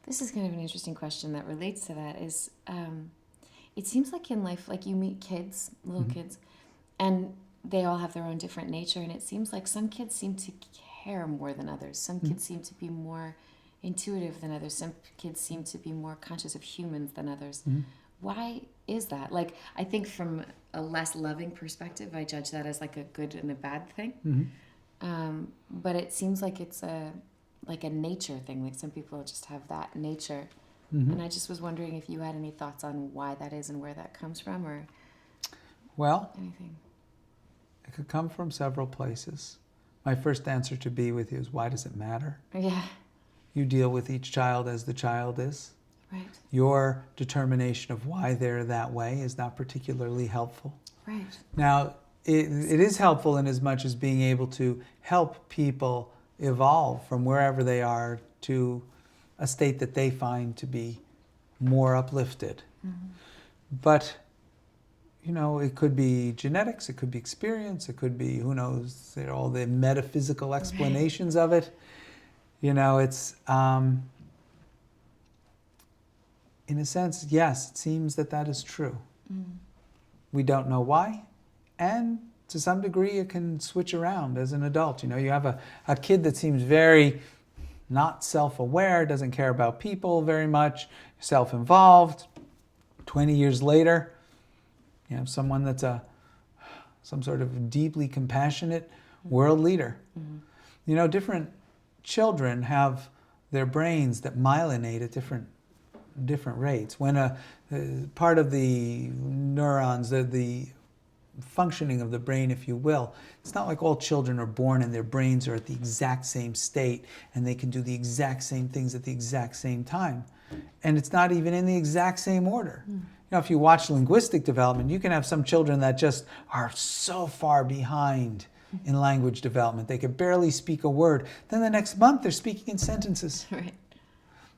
This is kind of an interesting question that relates to that. Is it seems like in life, like you meet kids, little kids, and they all have their own different nature, and it seems like some kids seem to care more than others. Some kids seem to be more intuitive than others. Some kids seem to be more conscious of humans than others. Why is that? Like, I think from a less loving perspective, I judge that as like a good and a bad thing. But it seems like it's a nature thing. Like some people just have that nature. And I just was wondering if you had any thoughts on why that is and where that comes from, or Well, anything. it could come from several places. My first answer to be with you is, why does it matter? Yeah. You deal with each child as the child is. Right. Your determination of why they're that way is not particularly helpful. Right. Now, it is helpful in as much as being able to help people evolve from wherever they are to a state that they find to be more uplifted. But, you know, it could be genetics, it could be experience, it could be, who knows, all the metaphysical explanations of it. You know, it's, in a sense, yes, it seems that that is true. We don't know why, and to some degree it can switch around as an adult. You know, you have a kid that seems very not self-aware, doesn't care about people very much, self-involved. 20 years later, you have someone that's some sort of deeply compassionate world leader. You know, different children have their brains that myelinate at different rates. When a part of the neurons, the functioning of the brain, if you will, it's not like all children are born and their brains are at the exact same state and they can do the exact same things at the exact same time. And it's not even in the exact same order. You know, if you watch linguistic development, you can have some children that just are so far behind in language development. They could barely speak a word. Then the next month they're speaking in sentences. Right.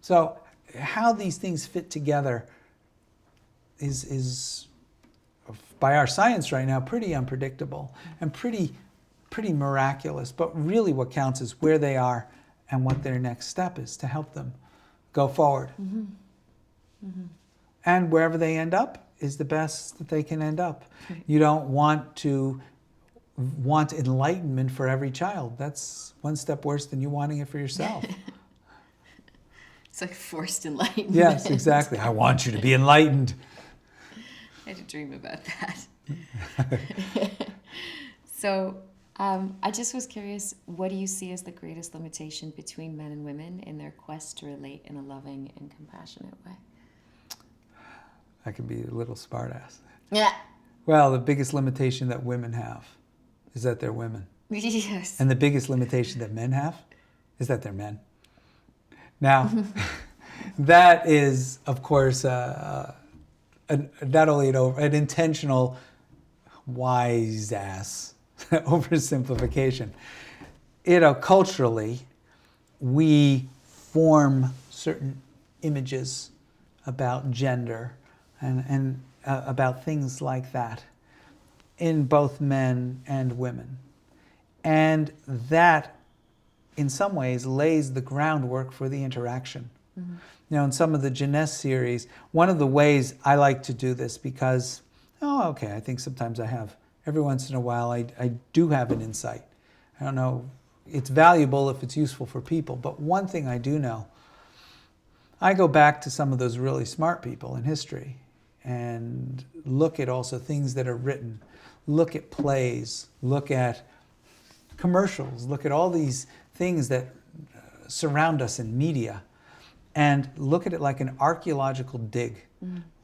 So how these things fit together is by our science right now pretty unpredictable and pretty miraculous. But really what counts is where they are and what their next step is to help them go forward. And wherever they end up is the best that they can end up. You don't want enlightenment for every child. That's one step worse than you wanting it for yourself. It's like forced enlightenment. Yes, exactly. I want you to be enlightened. I had a dream about that. So I just was curious, what do you see as the greatest limitation between men and women in their quest to relate in a loving and compassionate way? I can be a little smartass. Yeah. Well, the biggest limitation that women have is that they're women. Yes. And the biggest limitation that men have is that they're men. Now, that is, of course, not only an intentional wise ass oversimplification. You know, culturally, we form certain images about gender and about things like that in both men and women. And that, in some ways, lays the groundwork for the interaction. You know, in some of the Jeunesse series, one of the ways I like to do this, because, I think sometimes I have, every once in a while, I do have an insight. I don't know, it's valuable if it's useful for people, but one thing I do know, I go back to some of those really smart people in history and look at also things that are written, look at plays, look at commercials, look at all these things that surround us in media, and look at it like an archaeological dig.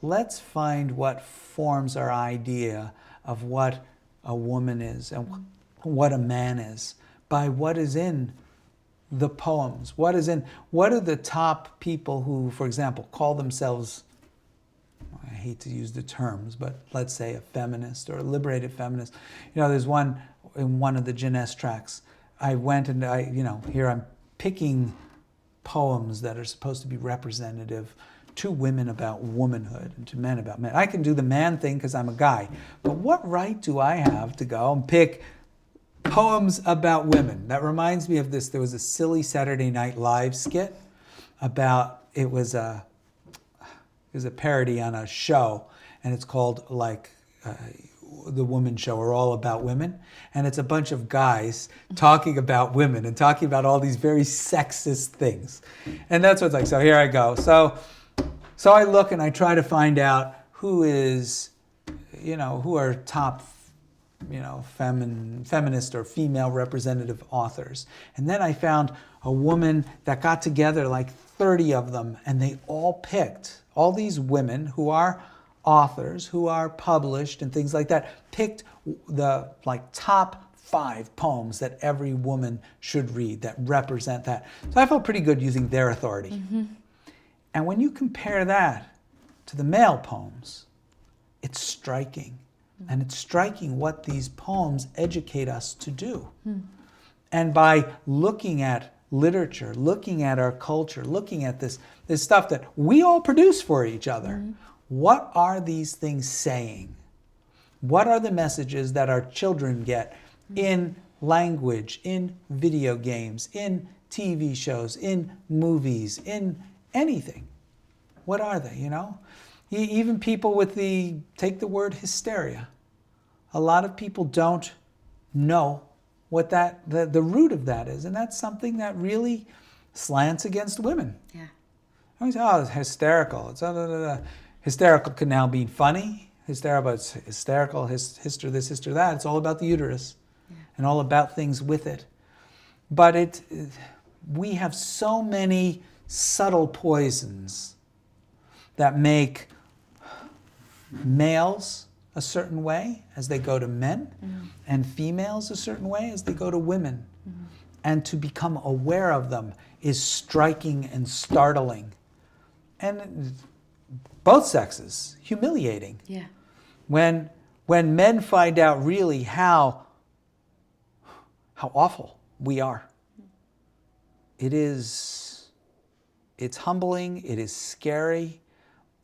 Let's find what forms our idea of what a woman is and what a man is by what is in the poems. What are the top people who, for example, call themselves, I hate to use the terms, but let's say a feminist or a liberated feminist. You know, there's one in one of the Jeunesse tracks. I went and here I'm picking poems that are supposed to be representative to women about womanhood and to men about men. I can do the man thing because I'm a guy, but what right do I have to go and pick poems about women? That reminds me of this. There was a silly Saturday Night Live skit about, it was a parody on a show, and it's called like The Woman Show, or All About Women. And it's a bunch of guys talking about women and talking about all these very sexist things. And that's what's like, so here I go. So I look and I try to find out who are top, feminist or female representative authors. And then I found a woman that got together, like 30 of them, and they all picked, all these women who are authors, who are published and things like that, picked the top 5 poems that every woman should read that represent that. So I felt pretty good using their authority. Mm-hmm. And when you compare that to the male poems, it's striking. Mm-hmm. And it's striking what these poems educate us to do. Mm-hmm. And by looking at literature, looking at our culture, looking at this stuff that we all produce for each other, mm-hmm. what are these things saying? What are the messages that our children get in language, in video games, in TV shows, in movies, in anything? What are they, Even people with take the word hysteria. A lot of people don't know what the root of that is. And that's something that really slants against women. Yeah. I say, it's hysterical. It's hysterical can now be funny. It's hysterical, history this, history that. It's all about the uterus, and all about things with it. But we have so many subtle poisons that make males a certain way as they go to men, mm-hmm. and females a certain way as they go to women. Mm-hmm. And to become aware of them is striking and startling. And both sexes, humiliating. Yeah. When men find out really how awful we are, it's humbling, it is scary,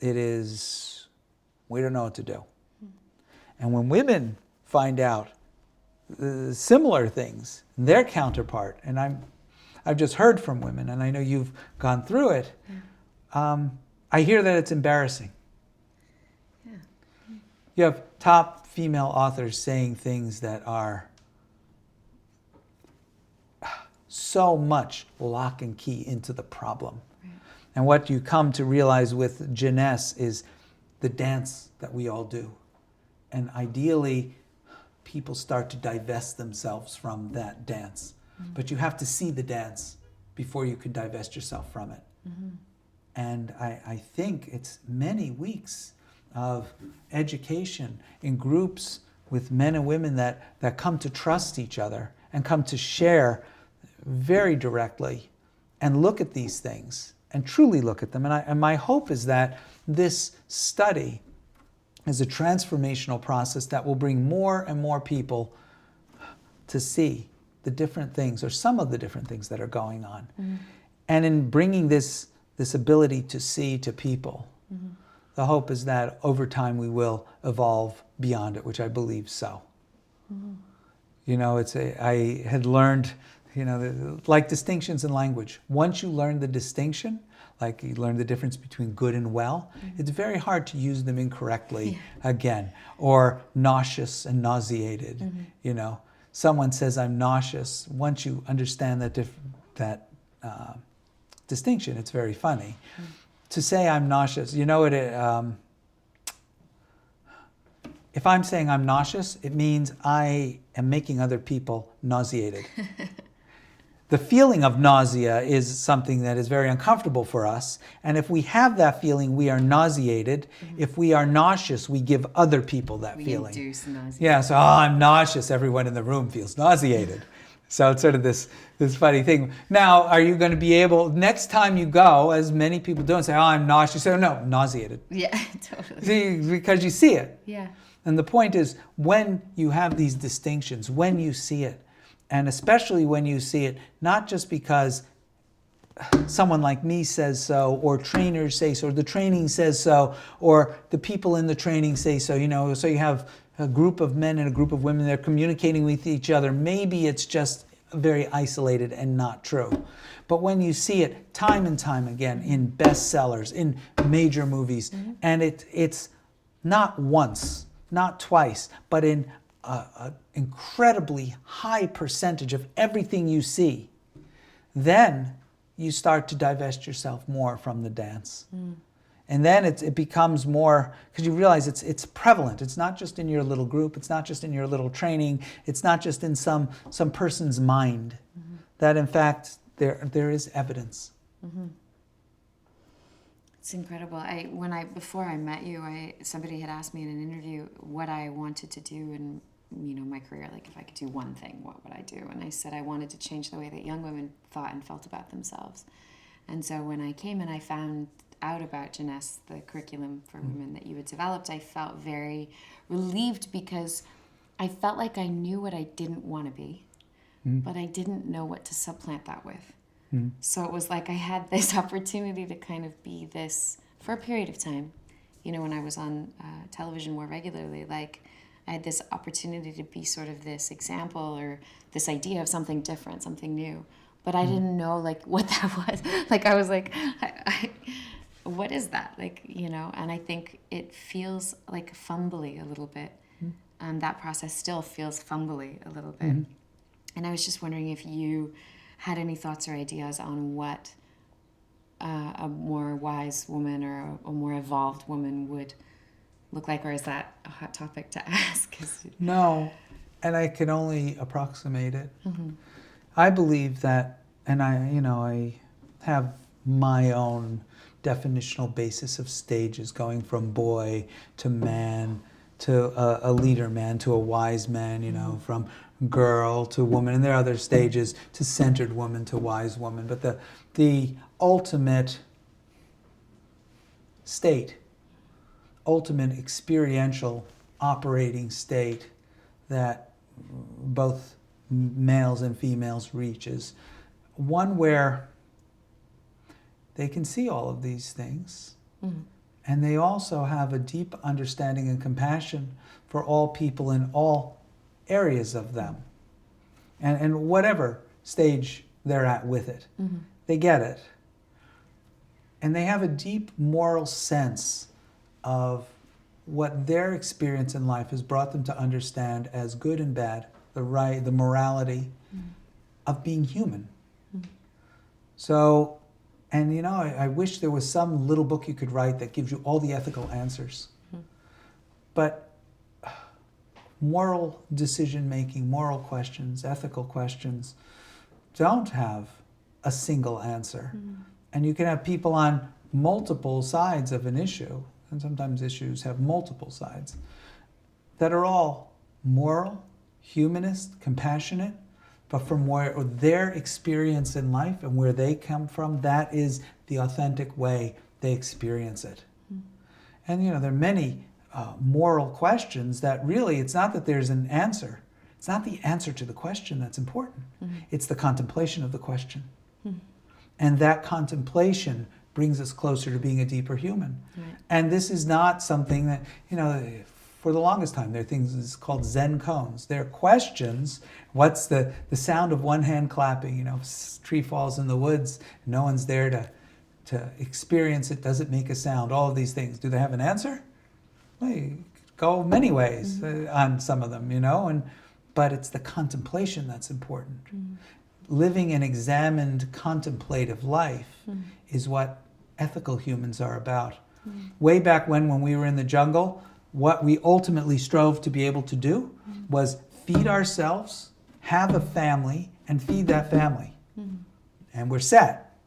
we don't know what to do. And when women find out similar things, their counterpart, and I've just heard from women, and I know you've gone through it, I hear that it's embarrassing. Yeah. You have top female authors saying things that are so much lock and key into the problem. Right. And what you come to realize with Jeunesse is the dance that we all do. And ideally, people start to divest themselves from that dance. Mm-hmm. But you have to see the dance before you can divest yourself from it. Mm-hmm. And I think it's many weeks of education in groups with men and women that come to trust each other and come to share very directly and look at these things and truly look at them. And my hope is that this study is a transformational process that will bring more and more people to see the different things, or some of the different things that are going on. Mm-hmm. And in bringing this ability to see to people, mm-hmm. the hope is that over time we will evolve beyond it, which I believe so. Mm-hmm. I had learned, like distinctions in language. Once you learn the distinction, like you learn the difference between good and well, mm-hmm. it's very hard to use them incorrectly again. Or nauseous and nauseated, mm-hmm. Someone says, I'm nauseous. Once you understand that distinction, it's very funny. Mm-hmm. To say I'm nauseous, if I'm saying I'm nauseous, it means I am making other people nauseated. The feeling of nausea is something that is very uncomfortable for us. And if we have that feeling, we are nauseated. Mm-hmm. If we are nauseous, we give other people that feeling. Induce nausea. Yeah, so I'm nauseous. Everyone in the room feels nauseated. So it's sort of this funny thing. Now, are you going to be able, next time you go, as many people do, and say, I'm nauseous, say, no, nauseated. Yeah, totally. See, because you see it. Yeah. And the point is, when you have these distinctions, when you see it, and especially when you see it, not just because someone like me says so, or trainers say so, or the training says so, or the people in the training say so, so you have a group of men and a group of women that are communicating with each other. Maybe it's just very isolated and not true. But when you see it time and time again in bestsellers, in major movies, and it's not once, not twice, but in an incredibly high percentage of everything you see, then you start to divest yourself more from the dance. And then it becomes more, because you realize it's prevalent. It's not just in your little group. It's not just in your little training. It's not just in some person's mind. That in fact there is evidence. It's incredible. Before I met you, somebody had asked me in an interview what I wanted to do in my career. Like if I could do one thing, what would I do? And I said I wanted to change the way that young women thought and felt about themselves. And so when I came and I found out about Jeunesse, the curriculum for women that you had developed, I felt very relieved because I felt like I knew what I didn't want to be, but I didn't know what to supplant that with. So it was like I had this opportunity to kind of be this for a period of time. When I was on television more regularly, like I had this opportunity to be sort of this example or this idea of something different, something new. But I didn't know like what that was. Like I was like, what is that? And I think it feels like fumbly a little bit. That process still feels fumbly a little bit. And I was just wondering if you had any thoughts or ideas on what a more wise woman or a more evolved woman would look like, or is that a hot topic to ask? No, and I can only approximate it. I believe that, and I have my own definitional basis of stages, going from boy to man to a leader man to a wise man, from girl to woman, and there are other stages to centered woman to wise woman. But the ultimate state, ultimate experiential operating state that both males and females reach is one where they can see all of these things, and they also have a deep understanding and compassion for all people in all areas of them, and whatever stage they're at with it. They get it. And they have a deep moral sense of what their experience in life has brought them to understand as good and bad, the morality of being human. So, and I wish there was some little book you could write that gives you all the ethical answers. But moral decision-making, moral questions, ethical questions don't have a single answer. And you can have people on multiple sides of an issue, and sometimes issues have multiple sides, that are all moral, humanist, compassionate, but from where their experience in life and where they come from, that is the authentic way they experience it. And there are many moral questions that really, it's not that there's an answer. It's not the answer to the question that's important. It's the contemplation of the question. And that contemplation brings us closer to being a deeper human. And this is not something that, for the longest time, there are things called Zen koans. They're questions. What's the sound of one hand clapping? Tree falls in the woods, no one's there to experience it. Does it make a sound? All of these things. Do they have an answer? Well, you go many ways on some of them, but it's the contemplation that's important. Living an examined, contemplative life is what ethical humans are about. Way back when we were in the jungle, what we ultimately strove to be able to do was feed ourselves, have a family, and feed that family. And we're set.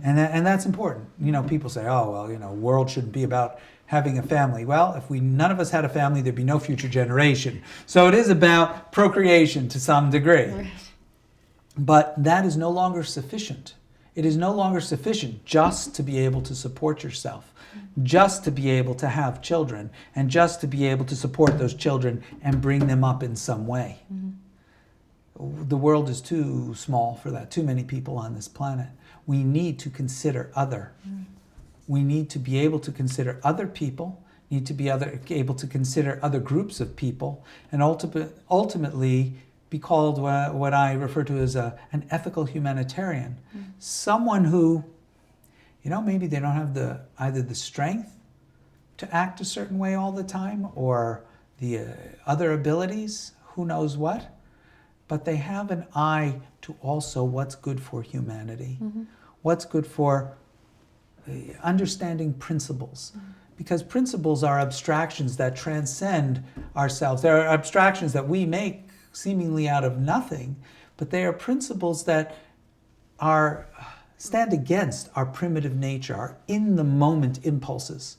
And that's important. People say, oh, well, world shouldn't be about having a family. Well, if none of us had a family, there'd be no future generation. So it is about procreation to some degree. Right. But that is no longer sufficient. It is no longer sufficient just to be able to support yourself, just to be able to have children, and just to be able to support those children and bring them up in some way. The world is too small for that, too many people on this planet. We need to consider other. We need to be able to consider other people, need to be able to consider other groups of people, and ultimately be called what I refer to as an ethical humanitarian. Someone who, maybe they don't have either the strength to act a certain way all the time or the other abilities, who knows what, but they have an eye to also what's good for humanity, what's good for understanding principles. Because principles are abstractions that transcend ourselves. They are abstractions that we make seemingly out of nothing, but they are principles that stand against our primitive nature, our in-the-moment impulses.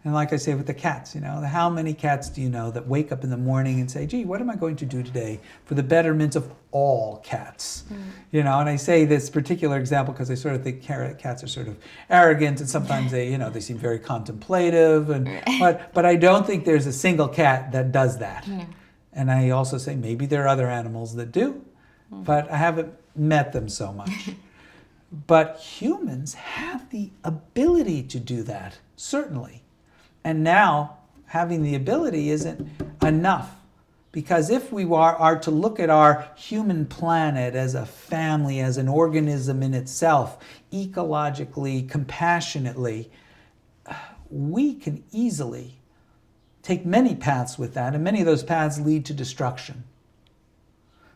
And like I say with the cats, how many cats do you know that wake up in the morning and say, gee, what am I going to do today for the betterment of all cats? And I say this particular example because I sort of think cats are sort of arrogant, and sometimes they seem very contemplative, but I don't think there's a single cat that does that. No. And I also say maybe there are other animals that do, but I haven't met them so much. But humans have the ability to do that, certainly. And now, having the ability isn't enough. Because if we are to look at our human planet as a family, as an organism in itself, ecologically, compassionately, we can easily take many paths with that, and many of those paths lead to destruction.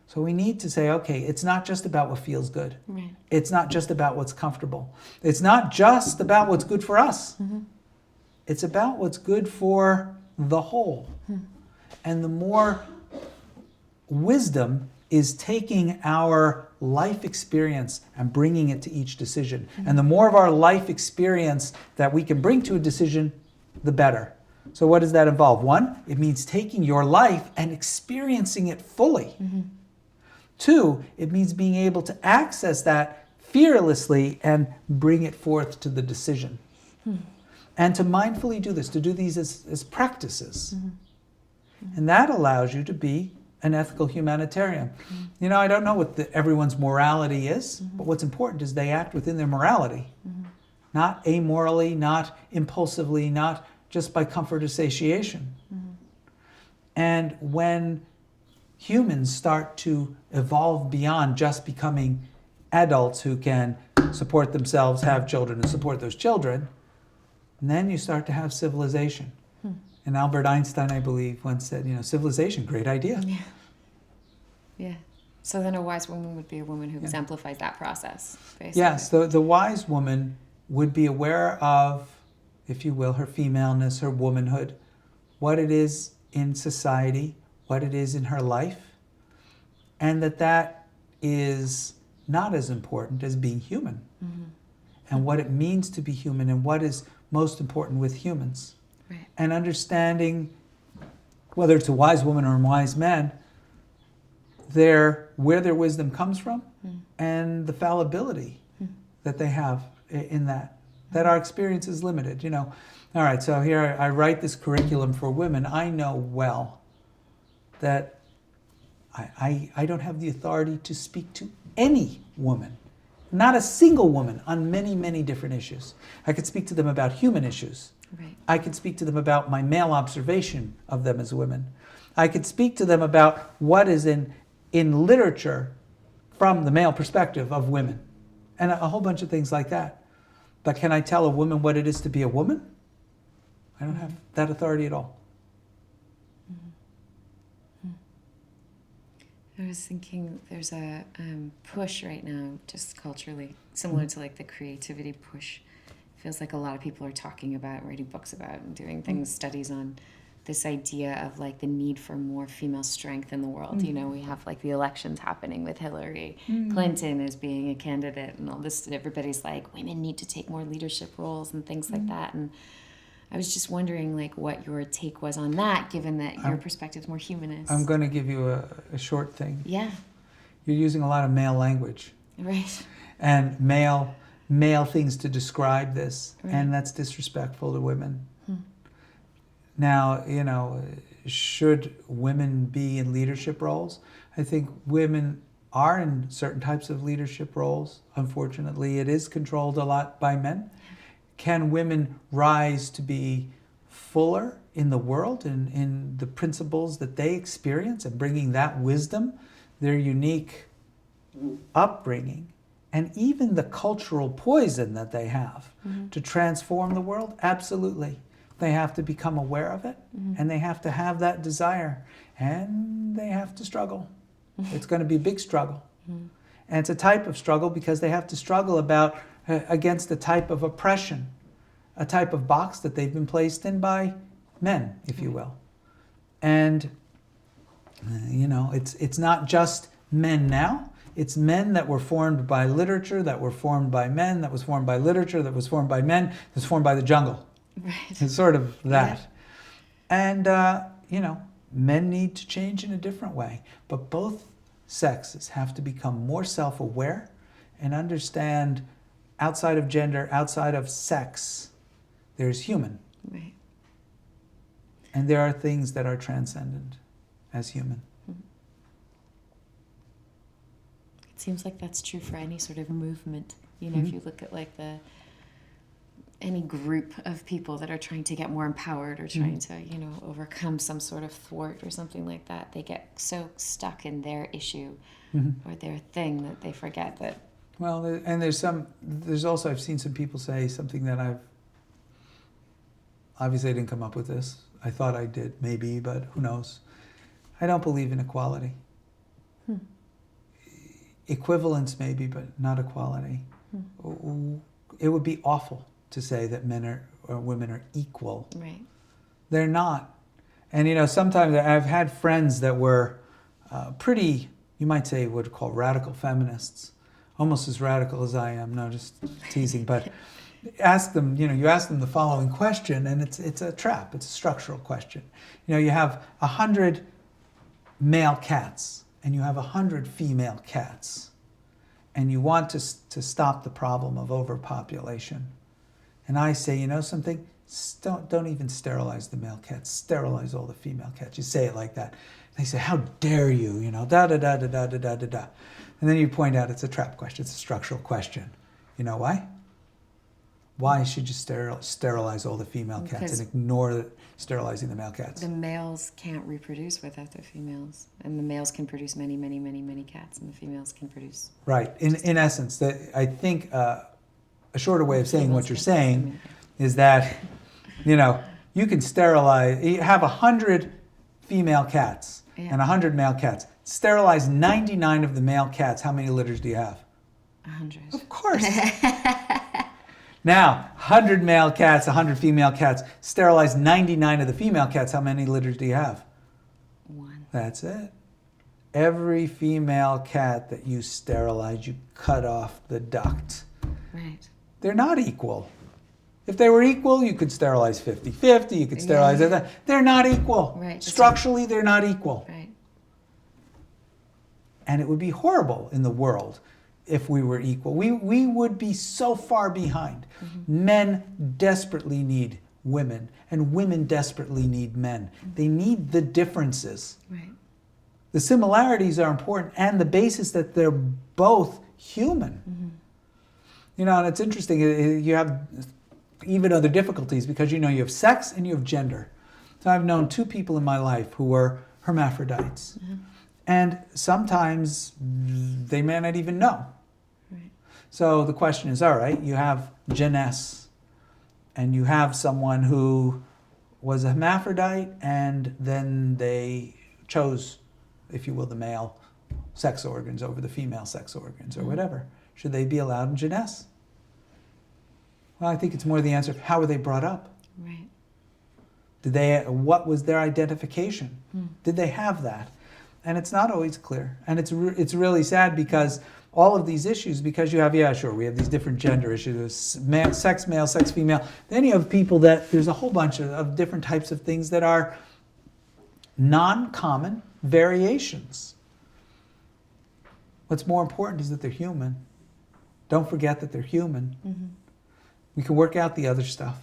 So we need to say, okay, it's not just about what feels good. Right. It's not just about what's comfortable. It's not just about what's good for us. It's about what's good for the whole. And the more wisdom is taking our life experience and bringing it to each decision. And the more of our life experience that we can bring to a decision, the better. So what does that involve? One, it means taking your life and experiencing it fully. Two, it means being able to access that fearlessly and bring it forth to the decision. And to mindfully do this, to do these as practices. And that allows you to be an ethical humanitarian. I don't know what everyone's morality is, but what's important is they act within their morality. Not amorally, not impulsively, not just by comfort or satiation. And when humans start to evolve beyond just becoming adults who can support themselves, have children, and support those children, and then you start to have civilization. And Albert Einstein, I believe, once said, civilization, great idea. Yeah. So then a wise woman would be a woman who exemplifies that process, basically. Yes, the wise woman would be aware of, if you will, her femaleness, her womanhood, what it is in society, what it is in her life, and that is not as important as being human. And what it means to be human and what is most important with humans. Right. And understanding, whether it's a wise woman or a wise man, where their wisdom comes from and the fallibility that they have in that our experience is limited. All right, so here I write this curriculum for women. I know well that I don't have the authority to speak to any woman, not a single woman, on many, many different issues. I could speak to them about human issues. Right. I could speak to them about my male observation of them as women. I could speak to them about what is in literature from the male perspective of women, and a whole bunch of things like that. But can I tell a woman what it is to be a woman? I don't have that authority at all. I was thinking there's a push right now, just culturally, similar to like the creativity push. It feels like a lot of people are talking about, writing books about, and doing studies on this idea of like the need for more female strength in the world. We have like the elections happening with Hillary Clinton as being a candidate and all this. Everybody's like, women need to take more leadership roles and things like that. And I was just wondering like what your take was on that, given that your perspective is more humanist. I'm going to give you a short thing. Yeah. You're using a lot of male language. Right. And male things to describe this, and that's disrespectful to women. Now, should women be in leadership roles? I think women are in certain types of leadership roles. Unfortunately, it is controlled a lot by men. Can women rise to be fuller in the world and in the principles that they experience and bringing that wisdom their unique upbringing, and even the cultural poison that they have to transform the world? Absolutely. They have to become aware of it, and they have to have that desire, and they have to struggle. It's going to be a big struggle. And it's a type of struggle because they have to struggle against a type of oppression, a type of box that they've been placed in by men, if you will. And, it's not just men now. It's men that were formed by literature, that were formed by men, that was formed by literature, that was formed by men, that was formed by the jungle. Right. It's sort of that. And, men need to change in a different way. But both sexes have to become more self-aware and understand outside of gender, outside of sex, there's human. Right. And there are things that are transcendent as human. It seems like that's true for any sort of movement. If you look at any group of people that are trying to get more empowered or trying to, overcome some sort of thwart or something like that, they get so stuck in their issue or their thing that they forget that. Well, and there's also, I've seen some people say something that obviously I didn't come up with this. I thought I did, maybe, but who knows. I don't believe in equality. Equivalence maybe, but not equality. It would be awful to say that men or women are equal. Right. They're not. And sometimes I've had friends that were pretty, you might say, what would call radical feminists, almost as radical as I am. No, just teasing. But ask them, you ask them the following question, and it's a trap. It's a structural question. You have 100 male cats, and you have 100 female cats, and you want to stop the problem of overpopulation. And I say, something? Don't even sterilize the male cats. Sterilize all the female cats. You say it like that. They say, how dare you? Da-da-da-da-da-da-da-da. And then you point out it's a trap question. It's a structural question. You know why? Why should you sterilize all the female cats and ignore sterilizing the male cats? The males can't reproduce without the females. And the males can produce many, many, many, many cats, and the females can produce... Right. In essence, I think... a shorter way of saying what you're saying is that, you can sterilize, you have 100 female cats and 100 male cats. Sterilize 99 of the male cats. How many litters do you have? 100. Of course. Now, 100 male cats, 100 female cats. Sterilize 99 of the female cats. How many litters do you have? 1. That's it. Every female cat that you sterilize, you cut off the duct. Right. They're not equal. If they were equal, you could sterilize 50-50, you could sterilize that. They're not equal. Right. Structurally, they're not equal. Right. And it would be horrible in the world if we were equal. We would be so far behind. Men desperately need women, and women desperately need men. They need the differences. Right. The similarities are important, and the basis that they're both human. And it's interesting, you have even other difficulties because, you have sex and you have gender. So I've known 2 people in my life who were hermaphrodites. And sometimes they may not even know. Right. So the question is, all right, you have Jeunesse, and you have someone who was a hermaphrodite, and then they chose, if you will, the male sex organs over the female sex organs or whatever. Should they be allowed in Jeunesse? Well, I think it's more the answer of how were they brought up? Right. What was their identification? Did they have that? And it's not always clear. And it's really sad because all of these issues, because you have, we have these different gender issues, sex male, sex female. Then you have people there's a whole bunch of different types of things that are non-common variations. What's more important is that they're human. Don't forget that they're human. We can work out the other stuff.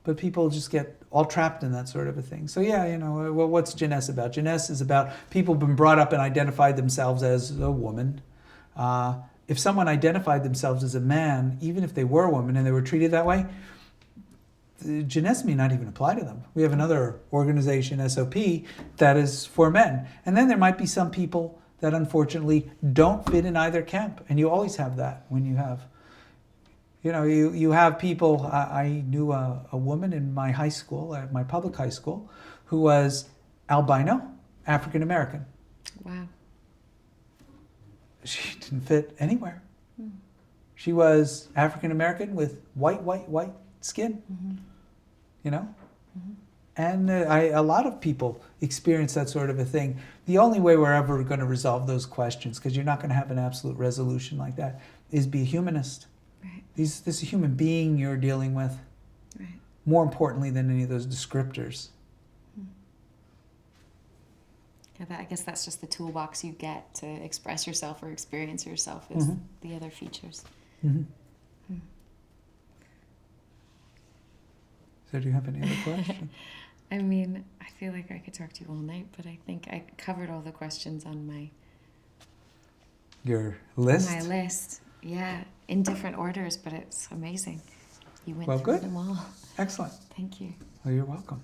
But people just get all trapped in that sort of a thing. So what's Jeunesse about? Jeunesse is about people who've been brought up and identified themselves as a woman. If someone identified themselves as a man, even if they were a woman and they were treated that way, Jeunesse may not even apply to them. We have another organization, SOP, that is for men. And then there might be some people that unfortunately don't fit in either camp. And you always have that when you have, you have people. I knew a woman in my high school, at my public high school, who was albino, African American. Wow. She didn't fit anywhere. She was African American with white skin, And a lot of people experience that sort of a thing. The only way we're ever going to resolve those questions, because you're not going to have an absolute resolution like that, is be a humanist. Right. This is a human being you're dealing with, Right. more importantly than any of those descriptors. Yeah, I guess that's just the toolbox you get to express yourself or experience yourself is the other features. So do you have any other questions? I mean, I feel like I could talk to you all night, but I think I covered all the questions on Your list? my list. Yeah, in different orders, but it's amazing. You went Well, through good. them all. Excellent. Thank you. Well, you're welcome.